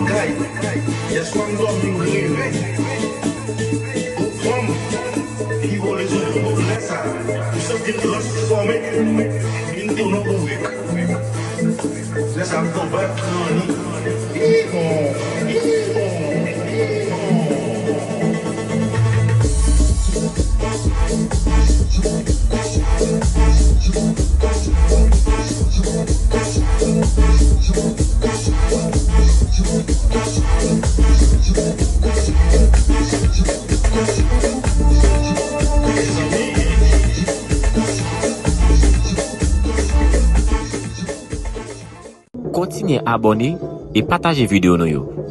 Yes, one dog you live. Come, he will is a lesser. Something lost for me. Into no way. Let's have go back, Continuez à abonner et partagez vidéo nous yo.